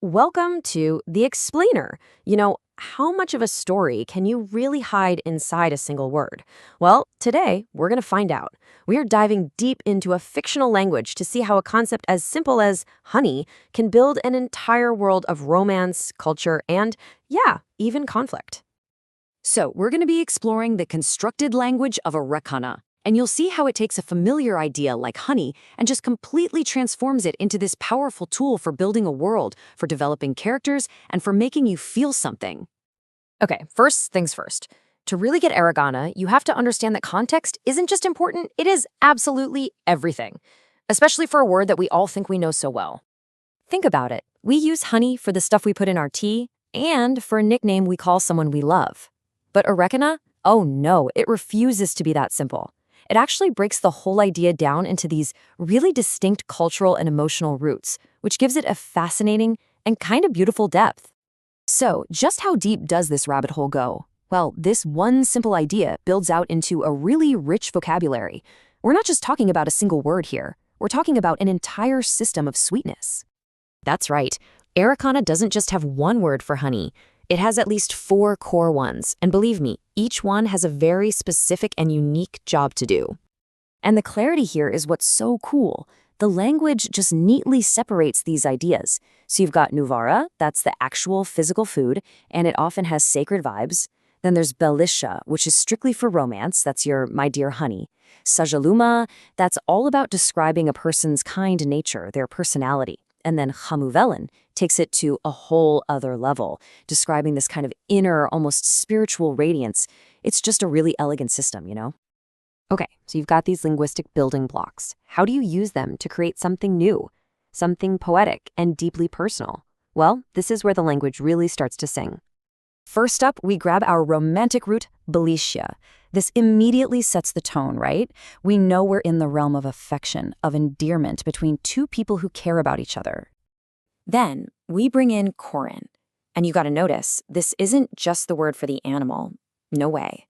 Welcome to The Explainer. How much of a story can you really hide inside a single word? Well, today we're going to find out. We are diving deep into a fictional language to see how a concept as simple as honey can build an entire world of romance, culture, and, yeah, even conflict. So, we're going to be exploring the constructed language of Arreqqana, and you'll see how it takes a familiar idea like honey and just completely transforms it into this powerful tool for building a world, for developing characters, and for making you feel something. Okay, first things first. To really get Arreqqana, you have to understand that context isn't just important, it is absolutely everything, especially for a word that we all think we know so well. Think about it. We use honey for the stuff we put in our tea and for a nickname we call someone we love. But Arreqqana? Oh no, it refuses to be that simple. It actually breaks the whole idea down into these really distinct cultural and emotional roots, which gives it a fascinating and kind of beautiful depth. So, just how deep does this rabbit hole go? Well, this one simple idea builds out into a really rich vocabulary. We're not just talking about a single word here. We're talking about an entire system of sweetness. That's right. Arreqqana doesn't just have one word for honey. It has at least 4 core ones, and believe me, each one has a very specific and unique job to do. And the clarity here is what's so cool. The language just neatly separates these ideas. So you've got Nuvara, that's the actual physical food, and it often has sacred vibes. Then there's Belisha, which is strictly for romance, that's your my dear honey. Sajaluma, that's all about describing a person's kind nature, their personality. And then Hamuvelen takes it to a whole other level, describing this kind of inner, almost spiritual radiance. It's just a really elegant system, you know? Okay, so you've got these linguistic building blocks. How do you use them to create something new, something poetic and deeply personal? Well, this is where the language really starts to sing. First up, we grab our romantic root, Belisha. This immediately sets the tone, right? We know we're in the realm of affection, of endearment between two people who care about each other. Then we bring in Koran. And you gotta notice, this isn't just the word for the animal. No way.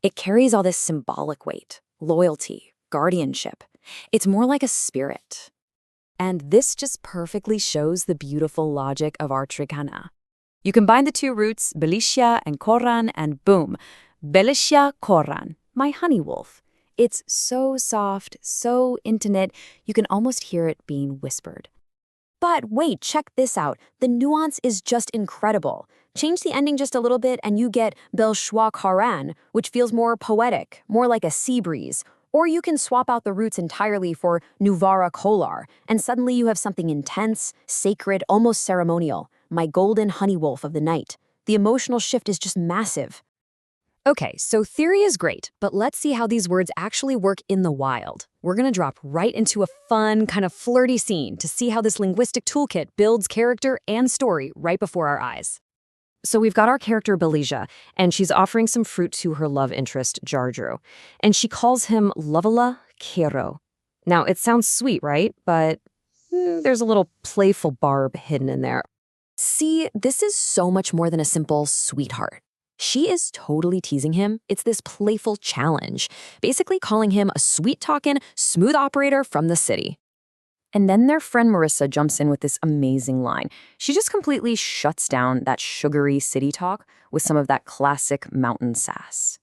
It carries all this symbolic weight, loyalty, guardianship. It's more like a spirit. And this just perfectly shows the beautiful logic of our Arreqqana. You combine the two roots, Belisha and Koran, and boom, Belisha Koran, my honey wolf. It's so soft, so intimate, you can almost hear it being whispered. But wait, check this out. The nuance is just incredible. Change the ending just a little bit and you get Belshwa Karan, which feels more poetic, more like a sea breeze. Or you can swap out the roots entirely for Nuvara Kolar, and suddenly you have something intense, sacred, almost ceremonial. My golden honey wolf of the night. The emotional shift is just massive. Okay, so theory is great, but let's see how these words actually work in the wild. We're gonna drop right into a fun, kind of flirty scene to see how this linguistic toolkit builds character and story right before our eyes. So we've got our character Belisha, and she's offering some fruit to her love interest, Jardru, and she calls him Lovala Kero. Now, it sounds sweet, right? But there's a little playful barb hidden in there. See, this is so much more than a simple sweetheart. She is totally teasing him. It's this playful challenge, basically calling him a sweet-talking, smooth operator from the city. And then their friend Marissa jumps in with this amazing line. She just completely shuts down that sugary city talk with some of that classic mountain sass.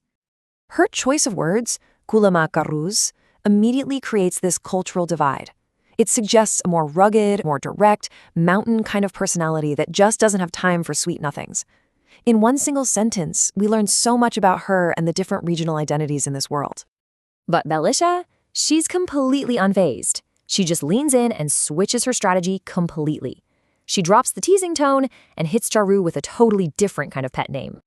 Her choice of words, kulama karuz, immediately creates this cultural divide. It suggests a more rugged, more direct, mountain kind of personality that just doesn't have time for sweet nothings. In one single sentence, we learn so much about her and the different regional identities in this world. But Belisha, she's completely unfazed. She just leans in and switches her strategy completely. She drops the teasing tone and hits Jaru with a totally different kind of pet name.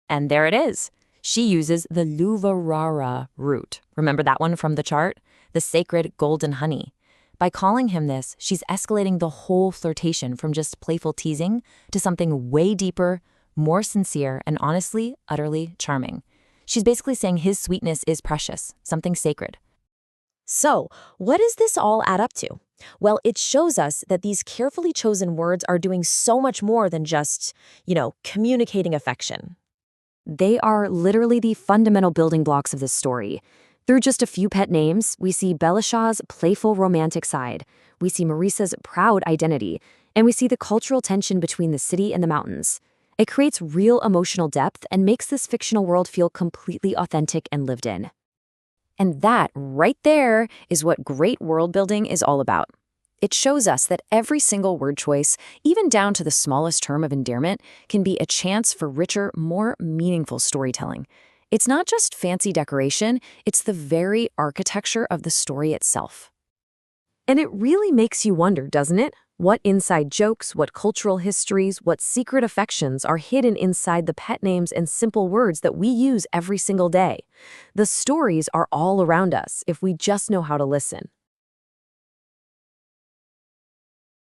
And there it is. She uses the Luvarara root. Remember that one from the chart? The sacred golden honey. By calling him this, she's escalating the whole flirtation from just playful teasing to something way deeper, more sincere, and honestly, utterly charming. She's basically saying his sweetness is precious, something sacred. So, what does this all add up to? Well, it shows us that these carefully chosen words are doing so much more than just, communicating affection. They are literally the fundamental building blocks of this story. Through just a few pet names, we see Belisha's playful romantic side. We see Marissa's proud identity. And we see the cultural tension between the city and the mountains. It creates real emotional depth and makes this fictional world feel completely authentic and lived in. And that, right there, is what great world building is all about. It shows us that every single word choice, even down to the smallest term of endearment, can be a chance for richer, more meaningful storytelling. It's not just fancy decoration, it's the very architecture of the story itself. And it really makes you wonder, doesn't it? What inside jokes, what cultural histories, what secret affections are hidden inside the pet names and simple words that we use every single day? The stories are all around us if we just know how to listen.